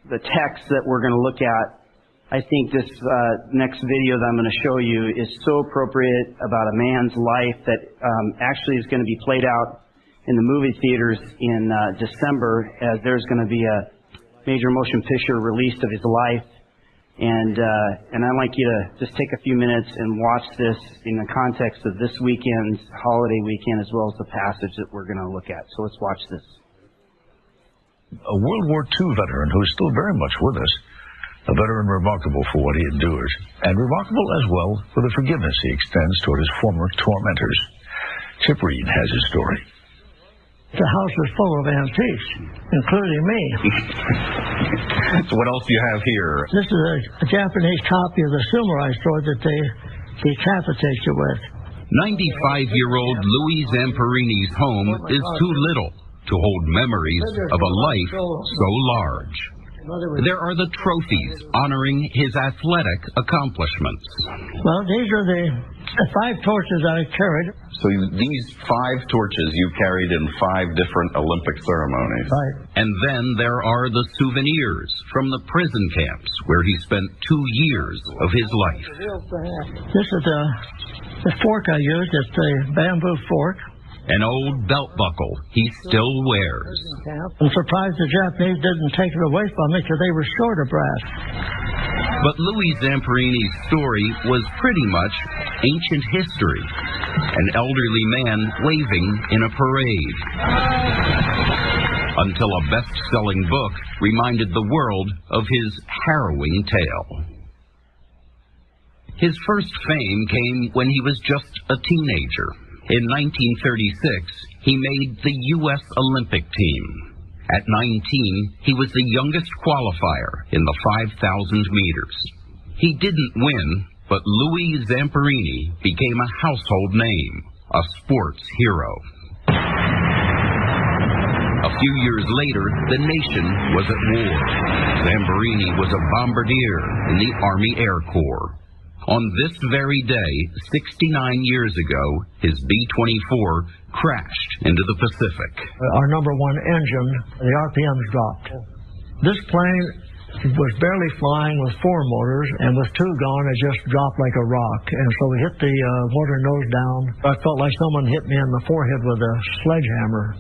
the text that we're going to look at, I think this next video that I'm going to show you is so appropriate about a man's life that actually is going to be played out in the movie theaters in December, as there's going to be a major motion picture released of his life. And I'd like you to just take a few minutes and watch this in the context of this weekend's holiday weekend, as well as the passage that we're going to look at. So let's watch this. A World War II veteran who is still very much with us, a veteran remarkable for what he endures, and remarkable as well for the forgiveness he extends toward his former tormentors. Chip Reed has his story. The house is full of antiques, including me. So what else do you have here? This is a Japanese copy of the samurai sword that they decapitate you with. 95-year-old Louis Zamperini's home is too little to hold memories of a life so large. There are the trophies honoring his athletic accomplishments. Well, these are the 5 torches I carried. So these 5 torches you carried in 5 different Olympic ceremonies. Right. And then there are the souvenirs from the prison camps where he spent 2 years of his life. This is the fork I used. It's the bamboo fork. An old belt buckle he still wears. I'm surprised the Japanese didn't take it away from me because they were short of brass. But Louis Zamperini's story was pretty much ancient history. An elderly man waving in a parade. Until a best-selling book reminded the world of his harrowing tale. His first fame came when he was just a teenager. In 1936, he made the U.S. Olympic team. At 19, he was the youngest qualifier in the 5,000 meters. He didn't win, but Louis Zamperini became a household name, a sports hero. A few years later, the nation was at war. Zamperini was a bombardier in the Army Air Corps. On this very day, 69 years ago, his B-24 crashed into the Pacific. Our number 1 engine, the RPMs dropped. This plane was barely flying with 4 motors, and with 2 gone, it just dropped like a rock. And so we hit the motor nose down. I felt like someone hit me in the forehead with a sledgehammer.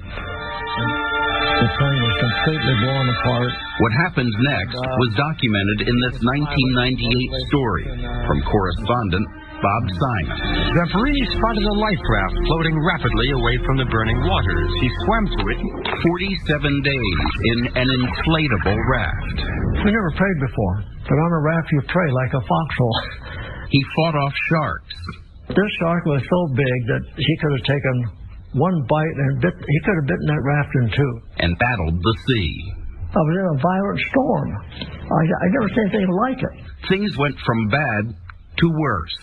The plane was completely blown apart. What happened next was documented in this 1998 story from correspondent Bob Simon. Zamperini spotted a life raft floating rapidly away from the burning waters. He swam to it. 47 days in an inflatable raft. We never prayed before, but on a raft you pray like a foxhole. He fought off sharks. This shark was so big that he could have taken 1 bite and he could have bitten that raft in 2. And battled the sea. I was in a violent storm. I never seen anything like it. Things went from bad to worse.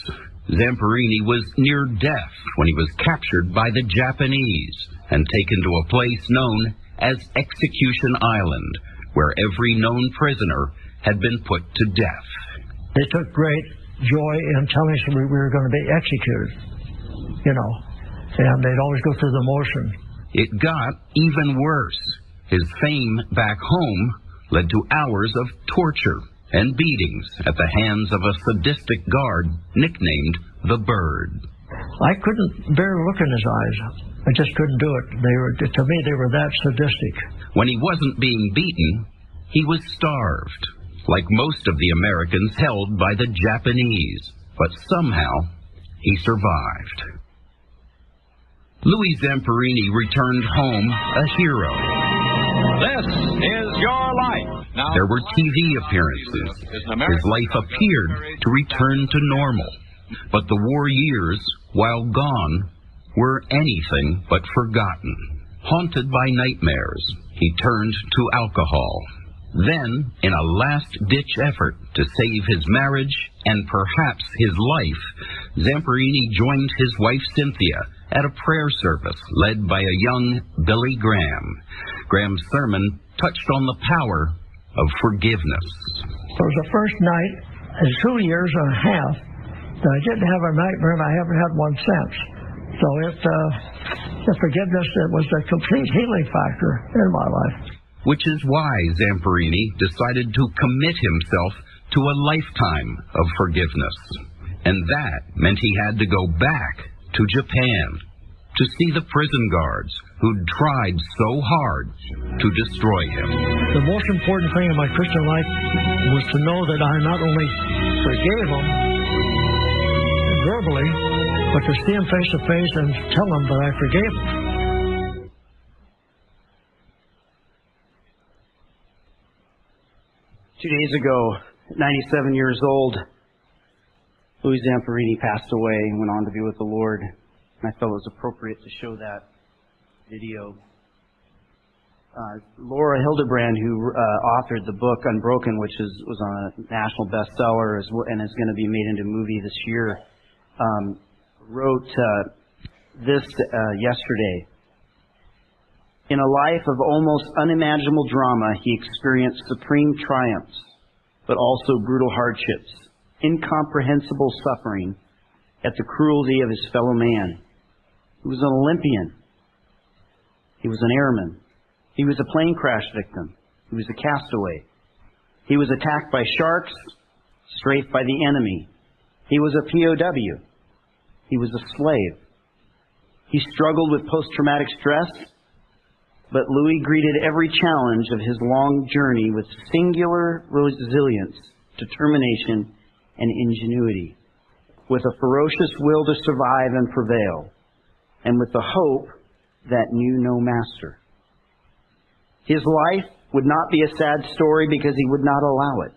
Zamperini was near death when he was captured by the Japanese and taken to a place known as Execution Island, where every known prisoner had been put to death. They took great joy in telling us we were going to be executed, and they'd always go through the motion. It got even worse. His fame back home led to hours of torture and beatings at the hands of a sadistic guard nicknamed the Bird. I couldn't bear to look in his eyes. I just couldn't do it. To me, they were that sadistic. When he wasn't being beaten, he was starved, like most of the Americans held by the Japanese. But somehow, he survived. Louis Zamperini returned home a hero. This is your life. Now, there were TV appearances. His life appeared to return to normal. But the war years, while gone, were anything but forgotten. Haunted by nightmares, he turned to alcohol. Then, in a last-ditch effort to save his marriage and perhaps his life, Zamperini joined his wife Cynthia at a prayer service led by a young Billy Graham. Graham's sermon touched on the power of forgiveness. It was the first night in 2 years and a half that I didn't have a nightmare, and I haven't had one since. So the forgiveness, it was a complete healing factor in my life. which is why Zamperini decided to commit himself to a lifetime of forgiveness. And that meant he had to go back to Japan to see the prison guards who'd tried so hard to destroy him. The most important thing in my Christian life was to know that I not only forgave them verbally, but to see them face to face and tell them that I forgave them. Two days ago, 97 years old, Louis Zamperini passed away and went on to be with the Lord. And I felt it was appropriate to show that video. Laura Hildebrand, who authored the book Unbroken, which was on a national bestseller and is going to be made into a movie this year, wrote this yesterday. In a life of almost unimaginable drama, he experienced supreme triumphs, but also brutal hardships, incomprehensible suffering at the cruelty of his fellow man. He was an Olympian. He was an airman. He was a plane crash victim. He was a castaway. He was attacked by sharks, strafed by the enemy. He was a POW. He was a slave. He struggled with post-traumatic stress, but Louis greeted every challenge of his long journey with singular resilience, determination, and ingenuity, with a ferocious will to survive and prevail, and with the hope that knew no master. His life would not be a sad story because he would not allow it.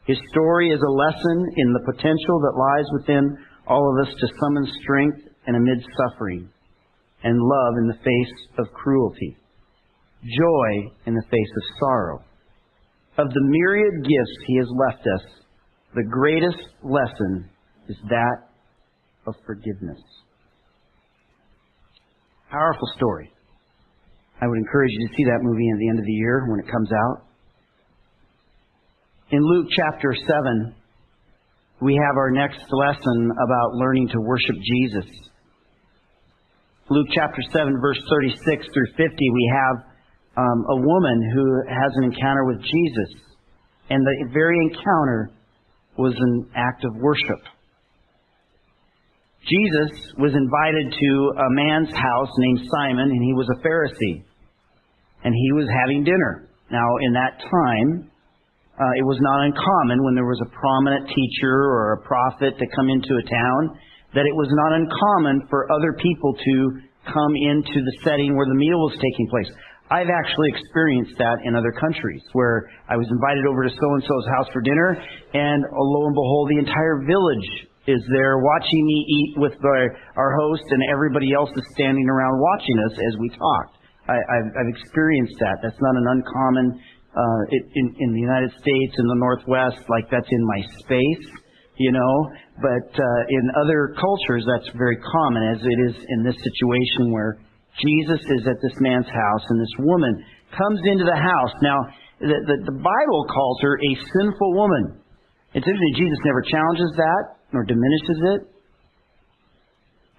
His story is a lesson in the potential that lies within all of us to summon strength and amid suffering, and love in the face of cruelty, joy in the face of sorrow. Of the myriad gifts he has left us, the greatest lesson is that of forgiveness. Powerful story. I would encourage you to see that movie at the end of the year when it comes out. In Luke chapter 7, we have our next lesson about learning to worship Jesus. Luke chapter 7, verse 36 through 50, we have a woman who has an encounter with Jesus. And the very encounter was an act of worship. Jesus was invited to a man's house named Simon, and he was a Pharisee. And he was having dinner. Now, in that time, it was not uncommon when there was a prominent teacher or a prophet to come into a town, that it was not uncommon for other people to come into the setting where the meal was taking place. I've actually experienced that in other countries, where I was invited over to so-and-so's house for dinner, and lo and behold, the entire village is there watching me eat with our host, and everybody else is standing around watching us as we talked. I've experienced that. That's not an uncommon, in the United States, in the Northwest, like that's in my space, you know. But in other cultures, that's very common, as it is in this situation where Jesus is at this man's house, and this woman comes into the house. Now, the Bible calls her a sinful woman. It's interesting, Jesus never challenges that, nor diminishes it.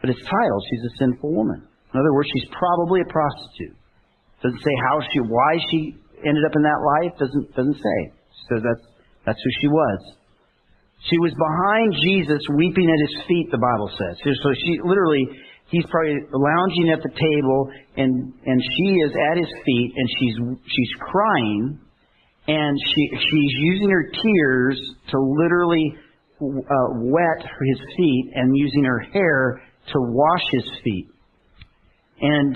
But it's titled, she's a sinful woman. In other words, she's probably a prostitute. Doesn't say why she ended up in that life. Doesn't say. She says that's who she was. She was behind Jesus, weeping at his feet. The Bible says. So he's probably lounging at the table, and she is at his feet, and she's crying, and she's using her tears to literally wet his feet, and using her hair to wash his feet. And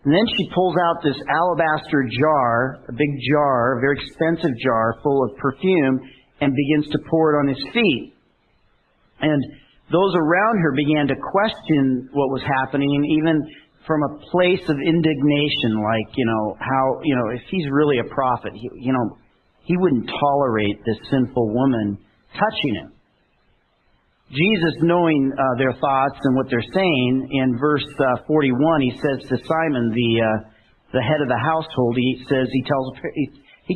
then she pulls out this alabaster jar, a big jar, a very expensive jar full of perfume, and begins to pour it on his feet. And those around her began to question what was happening, even from a place of indignation, like, if he's really a prophet, he wouldn't tolerate this sinful woman touching him. Jesus, knowing their thoughts and what they're saying, in verse 41, he says to Simon, the head of the household, he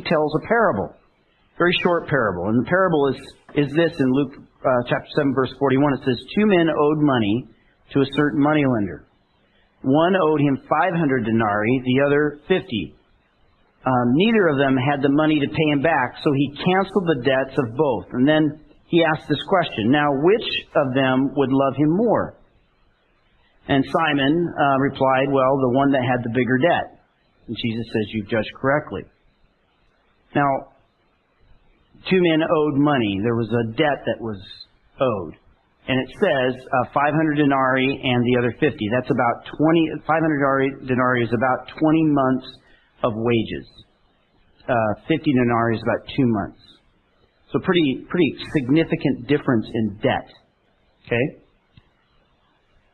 tells a parable, very short parable. And the parable is this in Luke chapter 7, verse 41. It says, 2 men owed money to a certain moneylender. One owed him 500 denarii, the other 50. neither of them had the money to pay him back, so he canceled the debts of both. And then he asked this question, now which of them would love him more? And Simon replied, well, the one that had the bigger debt. And Jesus says, you've judged correctly. Now, two men owed money. There was a debt that was owed. And it says 500 denarii and the other 50. That's about 500 denarii is about 20 months of wages. 50 denarii is about 2 months. So pretty significant difference in debt. Okay?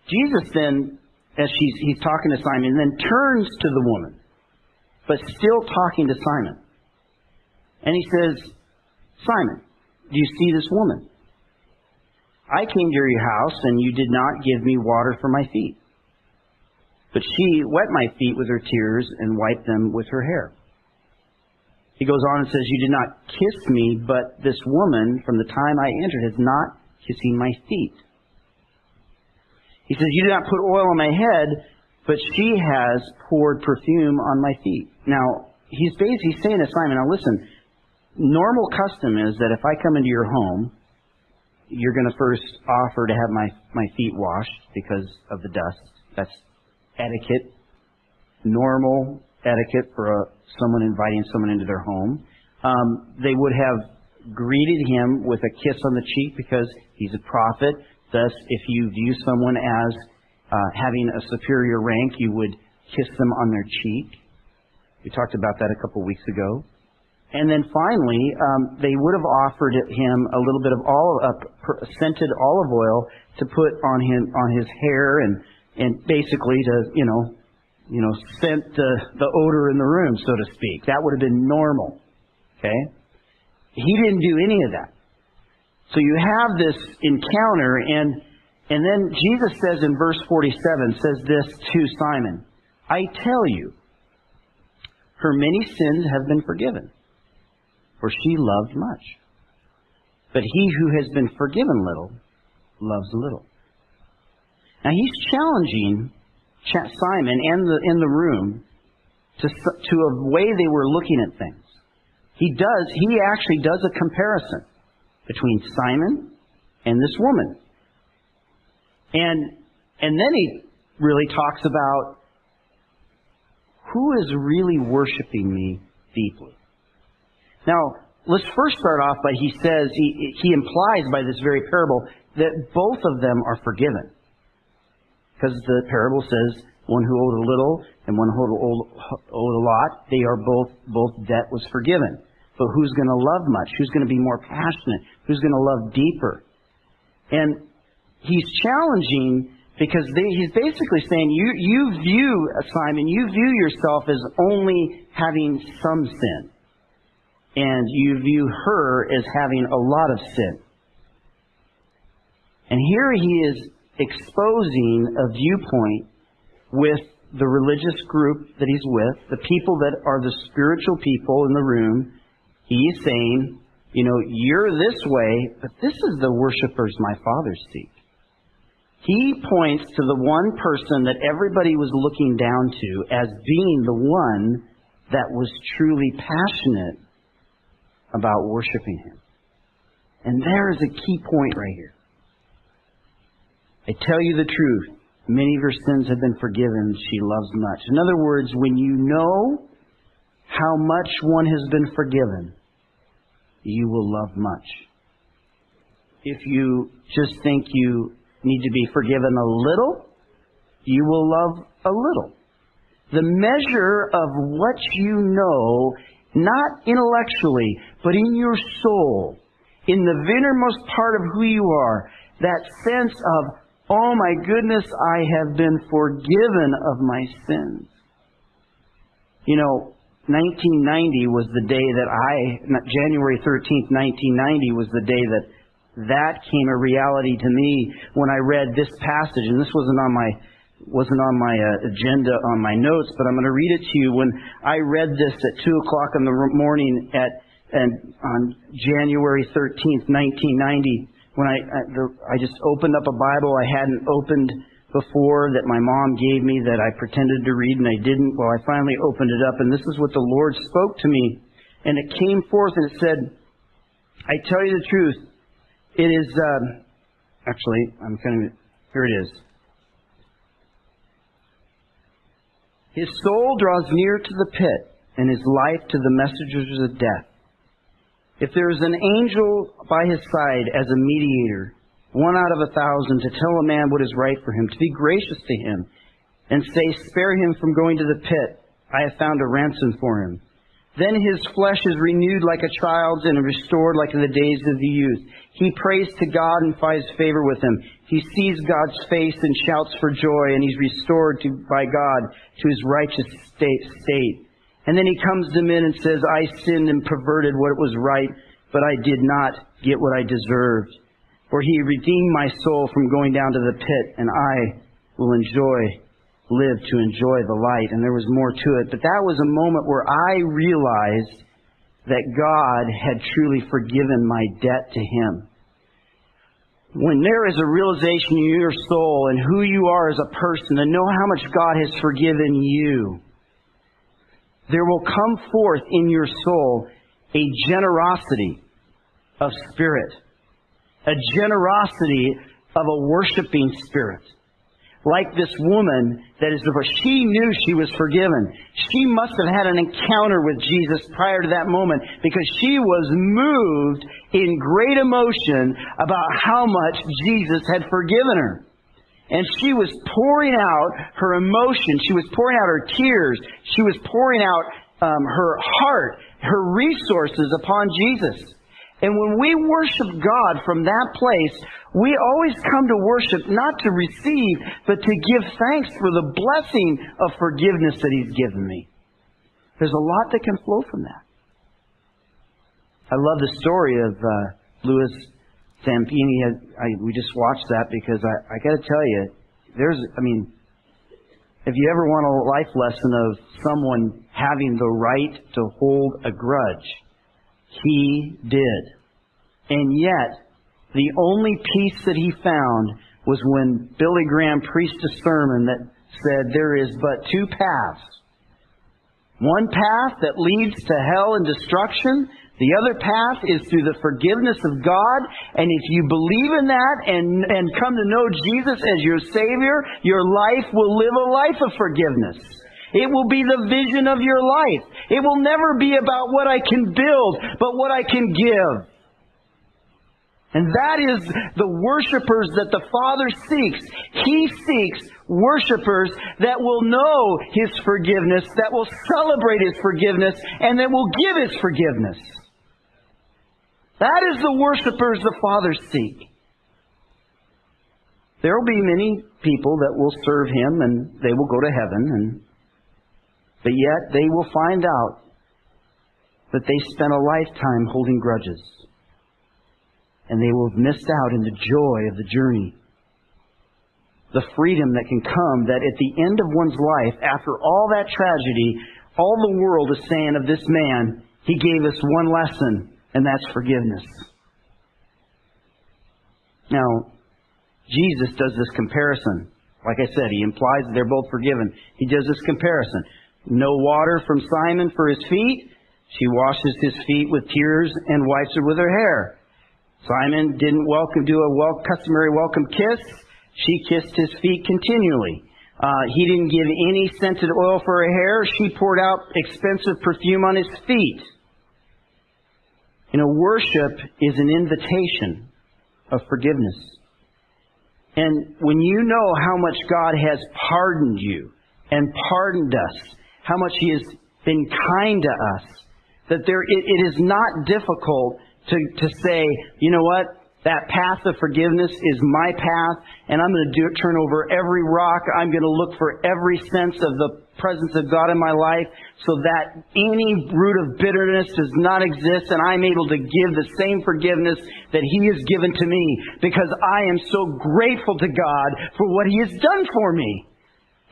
Jesus then, as he's talking to Simon, then turns to the woman, but still talking to Simon. And he says, Simon, do you see this woman? I came to your house, and you did not give me water for my feet. But she wet my feet with her tears and wiped them with her hair. He goes on and says, you did not kiss me, but this woman, from the time I entered, has not kissing my feet. He says, you did not put oil on my head, but she has poured perfume on my feet. Now, he's basically saying to Simon, now listen, normal custom is that if I come into your home, you're going to first offer to have my feet washed because of the dust. That's etiquette, normal etiquette for someone inviting someone into their home. They would have greeted him with a kiss on the cheek because he's a prophet. Thus, if you view someone as having a superior rank, you would kiss them on their cheek. We talked about that a couple weeks ago. And then finally, they would have offered him a little bit of scented olive oil to put on his hair and basically to scent the odor in the room, so to speak. That would have been normal. Okay? He didn't do any of that. So you have this encounter, and then Jesus says in verse 47, says this to Simon, I tell you, her many sins have been forgiven, for she loved much. But he who has been forgiven little, loves little. Now he's challenging Simon and in the room to a way they were looking at things. He actually does a comparison between Simon and this woman. And then he really talks about who is really worshiping me deeply. Now, let's first start off by he says, he implies by this very parable that both of them are forgiven. Because the parable says one who owed a little and one who owed a lot, they are both debt was forgiven. But who's going to love much? Who's going to be more passionate? Who's going to love deeper? And he's challenging because he's basically saying, you view, Simon, you view yourself as only having some sin. And you view her as having a lot of sin. And here he is exposing a viewpoint with the religious group that he's with, the people that are the spiritual people in the room. He's saying, you're this way, but this is the worshipers my Father seek. He points to the one person that everybody was looking down to as being the one that was truly passionate about worshiping him. And there is a key point right here. I tell you the truth, many of your sins have been forgiven, she loves much. In other words, when you know how much one has been forgiven, you will love much. If you just think you need to be forgiven a little, you will love a little. The measure of what you know, not intellectually, but in your soul, in the innermost part of who you are, that sense of, oh my goodness, I have been forgiven of my sins. 1990 was the day that January 13th, 1990 was the day that came a reality to me when I read this passage. And this wasn't on my agenda on my notes, but I'm going to read it to you. When I read this at 2 o'clock in the morning on January 13th, 1990, when I just opened up a Bible I hadn't opened before that my mom gave me that I pretended to read and I didn't. Well, I finally opened it up, and this is what the Lord spoke to me. And it came forth and it said, I tell you the truth, it is, here it is. His soul draws near to the pit, and his life to the messengers of death. If there is an angel by his side as a mediator, 1 out of 1,000, to tell a man what is right for him, to be gracious to him, and say, spare him from going to the pit, I have found a ransom for him. Then his flesh is renewed like a child's and restored like in the days of the youth. He prays to God and finds favor with him. He sees God's face and shouts for joy, and he's restored by God to his righteous state. And then he comes to men and says, I sinned and perverted what was right, but I did not get what I deserved. For he redeemed my soul from going down to the pit, and I will live to enjoy the light. And there was more to it. But that was a moment where I realized that God had truly forgiven my debt to him. When there is a realization in your soul and who you are as a person, and know how much God has forgiven you, there will come forth in your soul a generosity of spirit, a generosity of a worshiping spirit. Like this woman she knew she was forgiven. She must have had an encounter with Jesus prior to that moment, because she was moved in great emotion about how much Jesus had forgiven her. And she was pouring out her emotion. She was pouring out her tears. She was pouring out her heart, her resources upon Jesus. And when we worship God from that place, we always come to worship not to receive, but to give thanks for the blessing of forgiveness that he's given me. There's a lot that can flow from that. I love the story of Louis Zampini. We just watched that because I got to tell you, if you ever want a life lesson of someone having the right to hold a grudge, he did. And yet, the only peace that he found was when Billy Graham preached a sermon that said there is but 2 paths. One path that leads to hell and destruction. The other path is through the forgiveness of God. And if you believe in that and come to know Jesus as your Savior, your life will live a life of forgiveness. It will be the vision of your life. It will never be about what I can build, but what I can give. And that is the worshipers that the Father seeks. He seeks worshipers that will know His forgiveness, that will celebrate His forgiveness, and that will give His forgiveness. That is the worshipers the Father seeks. There will be many people that will serve Him and they will go to heaven, but yet they will find out that they spent a lifetime holding grudges. And they will have missed out in the joy of the journey. The freedom that can come, that at the end of one's life, after all that tragedy, all the world is saying of this man, he gave us one lesson, and that's forgiveness. Now, Jesus does this comparison. Like I said, He implies that they're both forgiven. He does this comparison. No water from Simon for his feet. She washes his feet with tears and wipes it with her hair. Simon didn't do a customary welcome kiss. She kissed his feet continually. He didn't give any scented oil for her hair. She poured out expensive perfume on his feet. Worship is an invitation of forgiveness. And when you know how much God has pardoned you and pardoned us, how much He has been kind to us, that it is not difficult to say, you know what, that path of forgiveness is my path, and I'm going to turn over every rock. I'm going to look for every sense of the presence of God in my life so that any root of bitterness does not exist, and I'm able to give the same forgiveness that He has given to me, because I am so grateful to God for what He has done for me.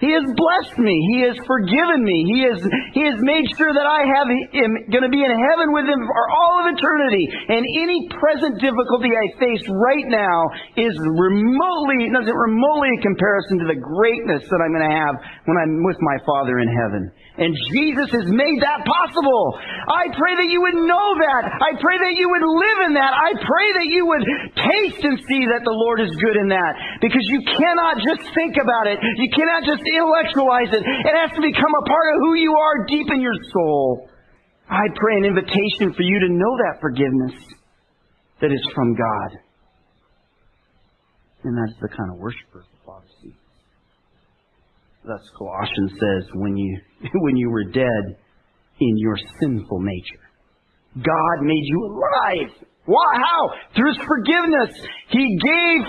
He has blessed me. He has forgiven me. He has made sure that I am going to be in heaven with Him for all of eternity. And any present difficulty I face right now doesn't remotely comparison to the greatness that I'm going to have when I'm with my Father in heaven. And Jesus has made that possible. I pray that you would know that. I pray that you would live in that. I pray that you would taste and see that the Lord is good in that. Because you cannot just think about it. You cannot just intellectualize it. It has to become a part of who you are deep in your soul. I pray an invitation for you to know that forgiveness that is from God. And that's the kind of worshiper the Father seeks. Thus Colossians says, when you were dead in your sinful nature, God made you alive. Why? How? Through His forgiveness. He gave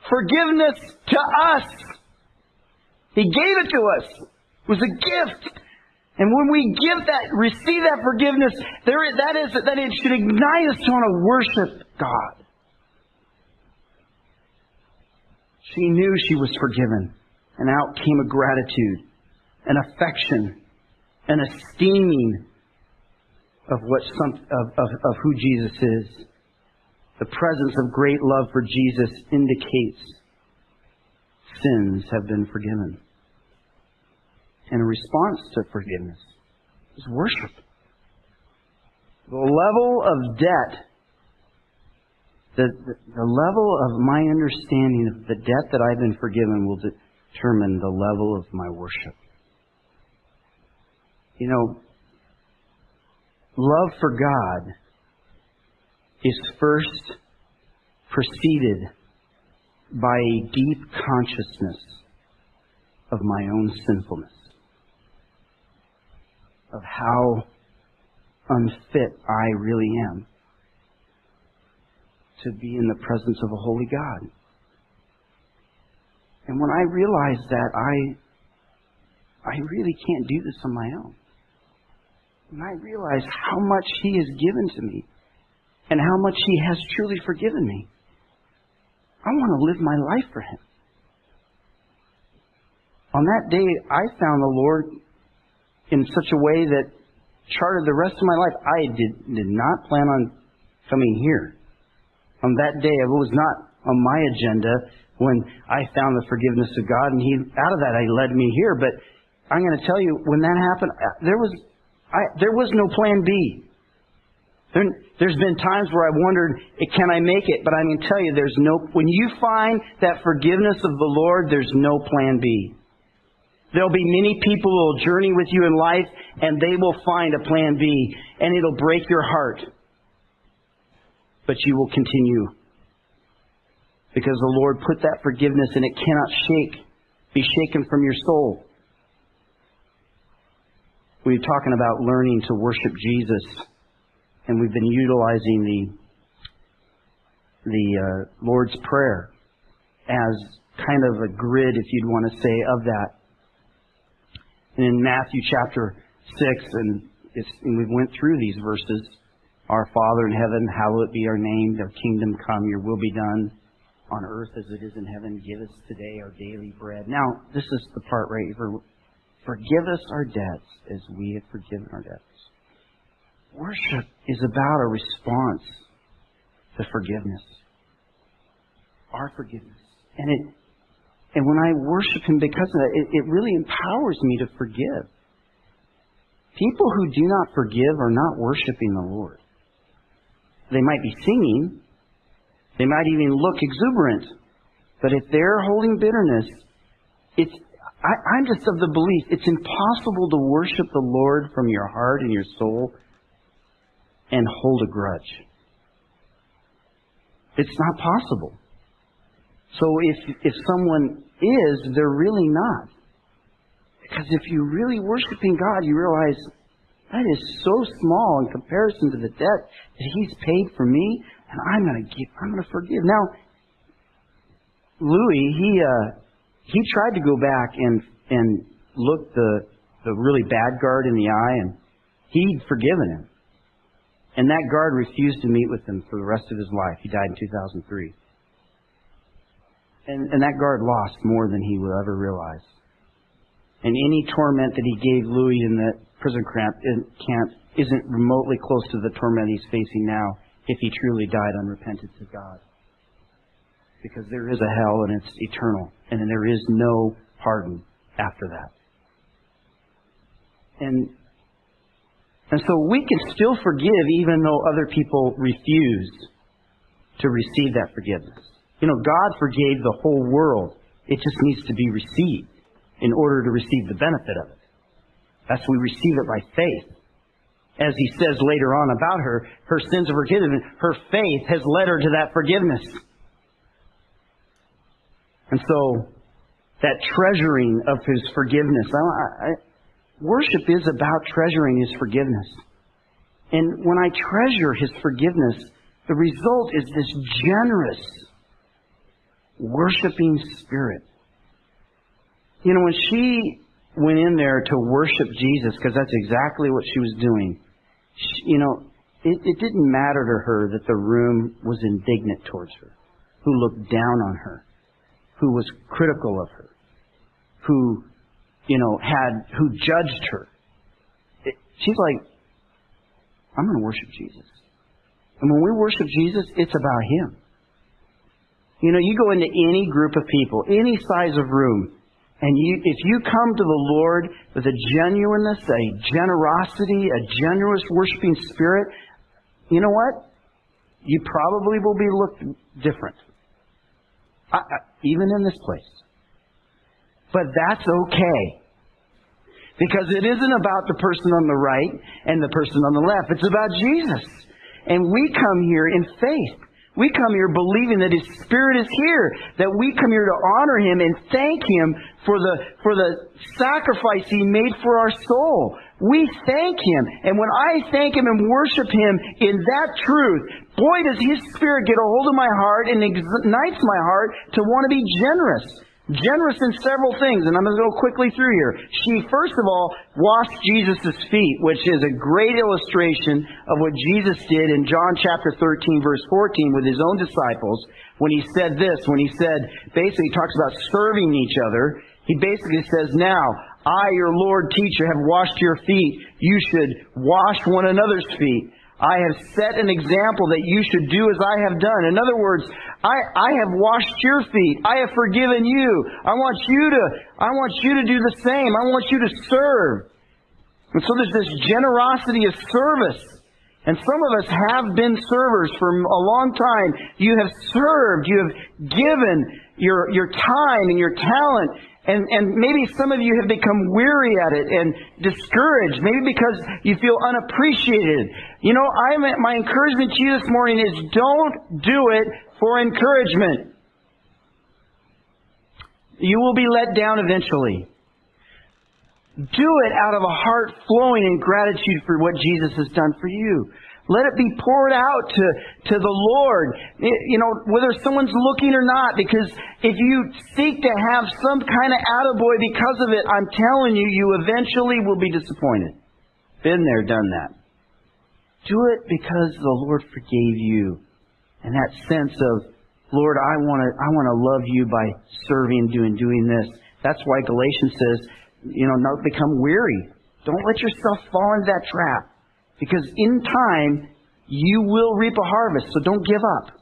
forgiveness to us. He gave it to us. It was a gift. And when we receive that forgiveness, that it should ignite us to want to worship God. She knew she was forgiven. And out came a gratitude, an affection, an esteeming of who Jesus is. The presence of great love for Jesus indicates sins have been forgiven. And a response to forgiveness is worship. The level of debt, the level of my understanding of the debt that I've been forgiven will determine the level of my worship. You know, love for God is first preceded by a deep consciousness of my own sinfulness, of how unfit I really am to be in the presence of a holy God. And when I realize that I really can't do this on my own, when I realize how much He has given to me and how much He has truly forgiven me, I want to live my life for Him. On that day, I found the Lord in such a way that charted the rest of my life. I did not plan on coming here. On that day, it was not on my agenda when I found the forgiveness of God, and out of that, He led me here. But I'm going to tell you, when that happened, there was no plan B. There's been times where I've wondered, can I make it? But I'm going to tell you, when you find that forgiveness of the Lord, there's no plan B. There'll be many people who will journey with you in life, and they will find a plan B, and it'll break your heart. But you will continue. Because the Lord put that forgiveness, and it cannot be shaken from your soul. We're talking about learning to worship Jesus. And we've been utilizing the Lord's Prayer as kind of a grid, if you'd want to say, of that. And in Matthew chapter 6, and we went through these verses, Our Father in heaven, hallowed be our name, Thy kingdom come, Your will be done on earth as it is in heaven. Give us today our daily bread. Now, this is the part right here. Forgive us our debts as we have forgiven our debtors. Worship is about a response to forgiveness. Our forgiveness. And when I worship Him because of that, it really empowers me to forgive. People who do not forgive are not worshiping the Lord. They might be singing. They might even look exuberant. But if they're holding bitterness, I'm just of the belief it's impossible to worship the Lord from your heart and your soul and hold a grudge. It's not possible. So if someone is, they're really not. Because if you're really worshiping God, you realize that is so small in comparison to the debt that He's paid for me, and I'm going to forgive. Now, Louis, he tried to go back and look the really bad guard in the eye, and he'd forgiven him. And that guard refused to meet with him for the rest of his life. He died in 2003. And that guard lost more than he would ever realize. And any torment that he gave Louis in the prison camp isn't remotely close to the torment he's facing now if he truly died unrepentant to God. Because there is a hell and it's eternal. And there is no pardon after that. And so we can still forgive even though other people refuse to receive that forgiveness. You know, God forgave the whole world. It just needs to be received in order to receive the benefit of it. That's why we receive it by faith. As he says later on about her, her sins are forgiven. Her faith has led her to that forgiveness. And so, that treasuring of His forgiveness. Worship is about treasuring His forgiveness. And when I treasure His forgiveness, the result is this generous, worshiping spirit. You know, when she went in there to worship Jesus, because that's exactly what she was doing, it didn't matter to her that the room was indignant towards her, who looked down on her, who was critical of her, who judged her. She's like, I'm going to worship Jesus. And when we worship Jesus, it's about Him. You know, you go into any group of people, any size of room, and if you come to the Lord with a genuineness, a generosity, a generous worshiping spirit, you know what? You probably will be looked different. Even in this place. But that's okay. Because it isn't about the person on the right and the person on the left. It's about Jesus. And we come here in faith. We come here believing that His Spirit is here. That we come here to honor Him and thank Him for the sacrifice He made for our soul. We thank Him. And when I thank Him and worship Him in that truth, boy, does His Spirit get a hold of my heart and ignites my heart to want to be generous. Generous in several things, and I'm going to go quickly through here. She, first of all, washed Jesus' feet, which is a great illustration of what Jesus did in John chapter 13, verse 14, with His own disciples, when He said this, basically talks about serving each other. He basically says, now, I, your Lord teacher, have washed your feet. You should wash one another's feet. I have set an example that you should do as I have done. In other words, I have washed your feet. I have forgiven you. I want you to do the same. I want you to serve. And so there's this generosity of service. And some of us have been servers for a long time. You have served. You have given your time and your talent. And maybe some of you have become weary at it and discouraged, maybe because you feel unappreciated. You know, my encouragement to you this morning is don't do it for encouragement. You will be let down eventually. Do it out of a heart flowing in gratitude for what Jesus has done for you. Let it be poured out to the Lord, you know, whether someone's looking or not. Because if you seek to have some kind of attaboy because of it, I'm telling you, you eventually will be disappointed. Been there, done that. Do it because the Lord forgave you. And that sense of, Lord, I want to love you by serving, doing this. That's why Galatians says, you know, not become weary. Don't let yourself fall into that trap. Because in time, you will reap a harvest, so don't give up.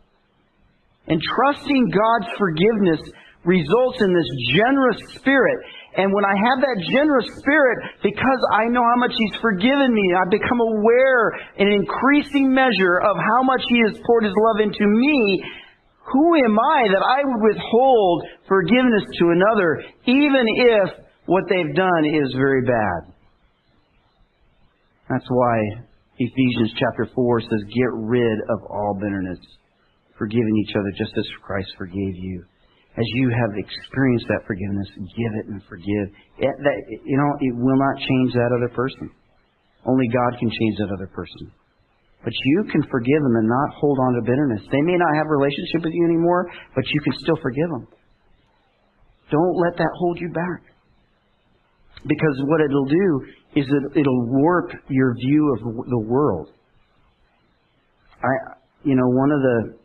And trusting God's forgiveness results in this generous spirit. And when I have that generous spirit, because I know how much He's forgiven me, I become aware in an increasing measure of how much He has poured His love into me. Who am I that I would withhold forgiveness to another, even if what they've done is very bad? That's why Ephesians chapter 4 says, get rid of all bitterness, forgiving each other just as Christ forgave you. As you have experienced that forgiveness, give it and forgive. It will not change that other person. Only God can change that other person. But you can forgive them and not hold on to bitterness. They may not have a relationship with you anymore, but you can still forgive them. Don't let that hold you back. Because what it'll do is it'll warp your view of the world. One of the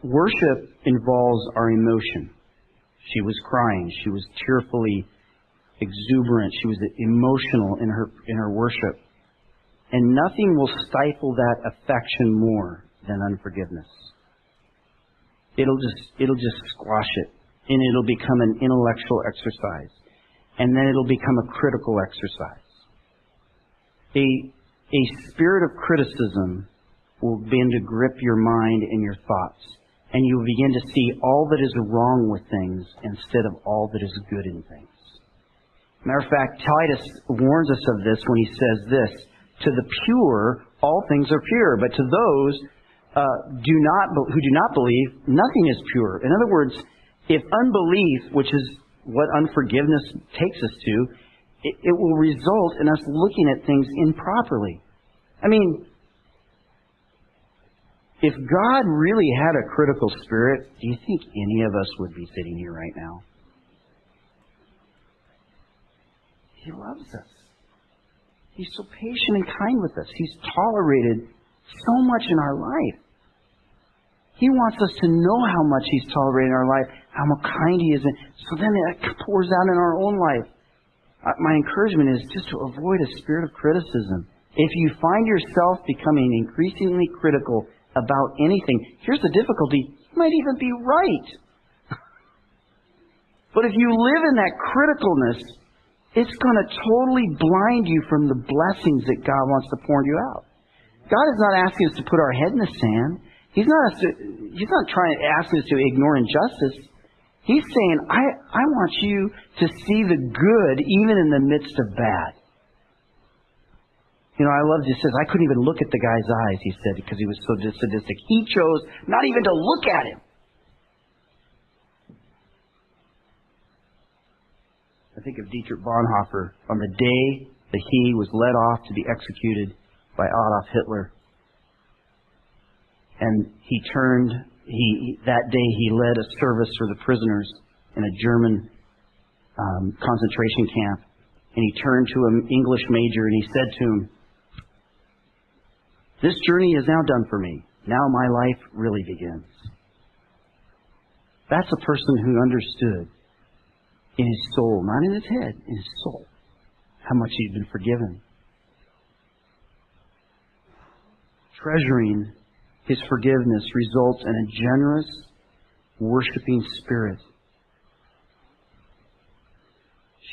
worship involves our emotion. She was crying. She was tearfully exuberant. She was emotional in her worship. And nothing will stifle that affection more than unforgiveness. It'll just squash it, and it'll become an intellectual exercise, and then it'll become a critical exercise. A spirit of criticism will begin to grip your mind and your thoughts, and you'll begin to see all that is wrong with things instead of all that is good in things. Matter of fact, Titus warns us of this when he says this: to the pure, all things are pure, but to those who do not believe, nothing is pure. In other words, if unbelief, which is what unforgiveness takes us to, it will result in us looking at things improperly. I mean, if God really had a critical spirit, do you think any of us would be sitting here right now? He loves us. He's so patient and kind with us. He's tolerated so much in our life. He wants us to know how much He's tolerated in our life, how kind He is. So then that pours out in our own life. My encouragement is just to avoid a spirit of criticism. If you find yourself becoming increasingly critical about anything, here's the difficulty: you might even be right. But if you live in that criticalness, it's going to totally blind you from the blessings that God wants to pour you out. God is not asking us to put our head in the sand. He's not trying to ask us to ignore injustice. He's saying, I want you to see the good even in the midst of bad. You know, I love, he says, I couldn't even look at the guy's eyes, he said, because he was so sadistic. He chose not even to look at him. I think of Dietrich Bonhoeffer on the day that he was led off to be executed by Adolf Hitler. And that day he led a service for the prisoners in a German concentration camp. And he turned to an English major and he said to him, "This journey is now done for me. Now my life really begins." That's a person who understood in his soul, not in his head, in his soul, how much he'd been forgiven. Treasuring His forgiveness results in a generous, worshiping spirit.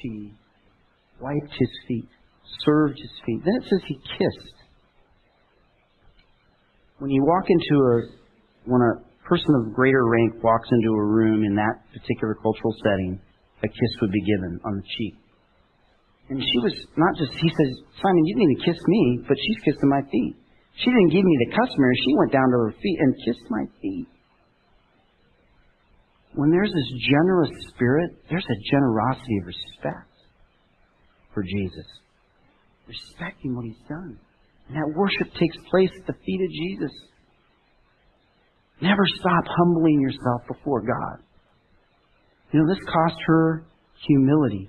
She wiped His feet, served His feet. Then it says He kissed. When a person of greater rank walks into a room in that particular cultural setting, a kiss would be given on the cheek. And she was not just, he says, "Simon, you didn't even kiss me, but she's kissing my feet. She didn't give me the customary. She went down to her feet and kissed my feet." When there's this generous spirit, there's a generosity of respect for Jesus. Respecting what He's done. And that worship takes place at the feet of Jesus. Never stop humbling yourself before God. You know, this cost her humility.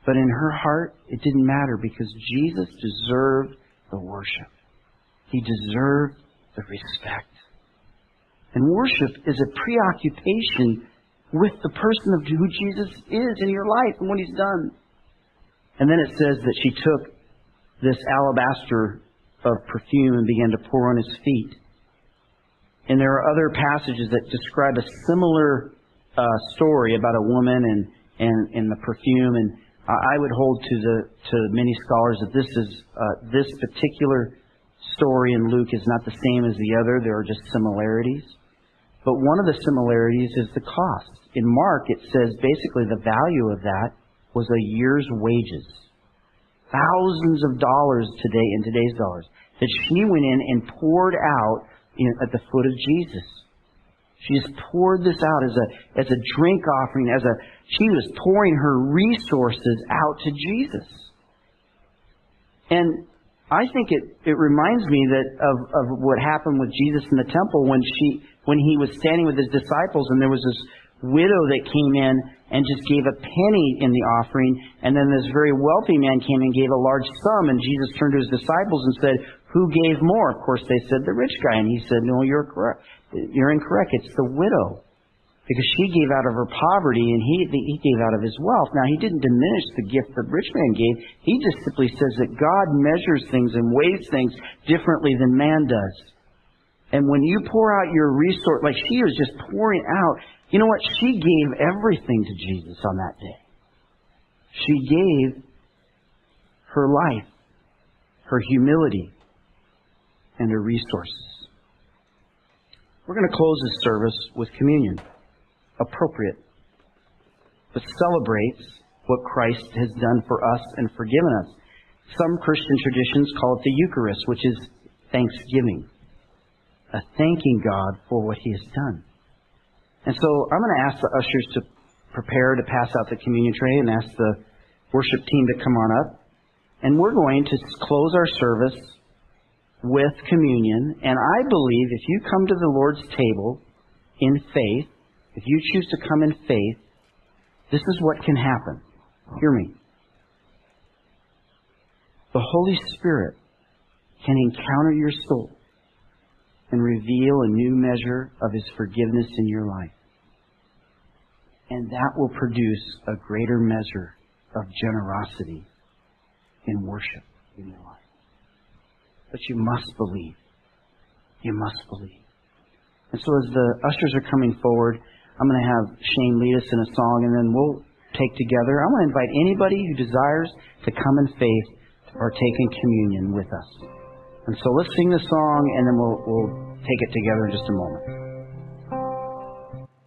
But in her heart, it didn't matter because Jesus deserved the worship. He deserved the respect. And worship is a preoccupation with the person of who Jesus is in your life and what He's done. And then it says that she took this alabaster of perfume and began to pour on His feet. And there are other passages that describe a similar story about a woman and the perfume. And I would hold to many scholars that this particular story in Luke is not the same as the other. There are just similarities. But one of the similarities is the cost. In Mark, it says basically the value of that was a year's wages. Thousands of dollars today in today's dollars that she went in and poured out at the foot of Jesus. She just poured this out as a drink offering, she was pouring her resources out to Jesus. And I think it reminds me of what happened with Jesus in the temple when he was standing with His disciples and there was this widow that came in and just gave a penny in the offering, and then this very wealthy man came and gave a large sum, and Jesus turned to His disciples and said, "Who gave more?" Of course they said the rich guy, and He said, "No, you're correct. You're incorrect. It's the widow Because she gave out of her poverty and he gave out of his wealth. Now, he didn't diminish the gift the rich man gave. He just simply says that God measures things and weighs things differently than man does. And when you pour out your resource, like she was just pouring out, you know what? She gave everything to Jesus on that day. She gave her life, her humility, and her resources. We're going to close this service with communion. Appropriate, but celebrates what Christ has done for us and forgiven us. Some Christian traditions call it the Eucharist, which is thanksgiving, a thanking God for what He has done. And so I'm going to ask the ushers to prepare to pass out the communion tray and ask the worship team to come on up. And we're going to close our service with communion. And I believe if you come to the Lord's table in faith, if you choose to come in faith, this is what can happen. Hear me. The Holy Spirit can encounter your soul and reveal a new measure of His forgiveness in your life. And that will produce a greater measure of generosity in worship in your life. But you must believe. You must believe. And so as the ushers are coming forward, I'm going to have Shane lead us in a song, and then we'll take together. I want to invite anybody who desires to come in faith to partake in communion with us. And so let's sing the song, and then we'll take it together in just a moment.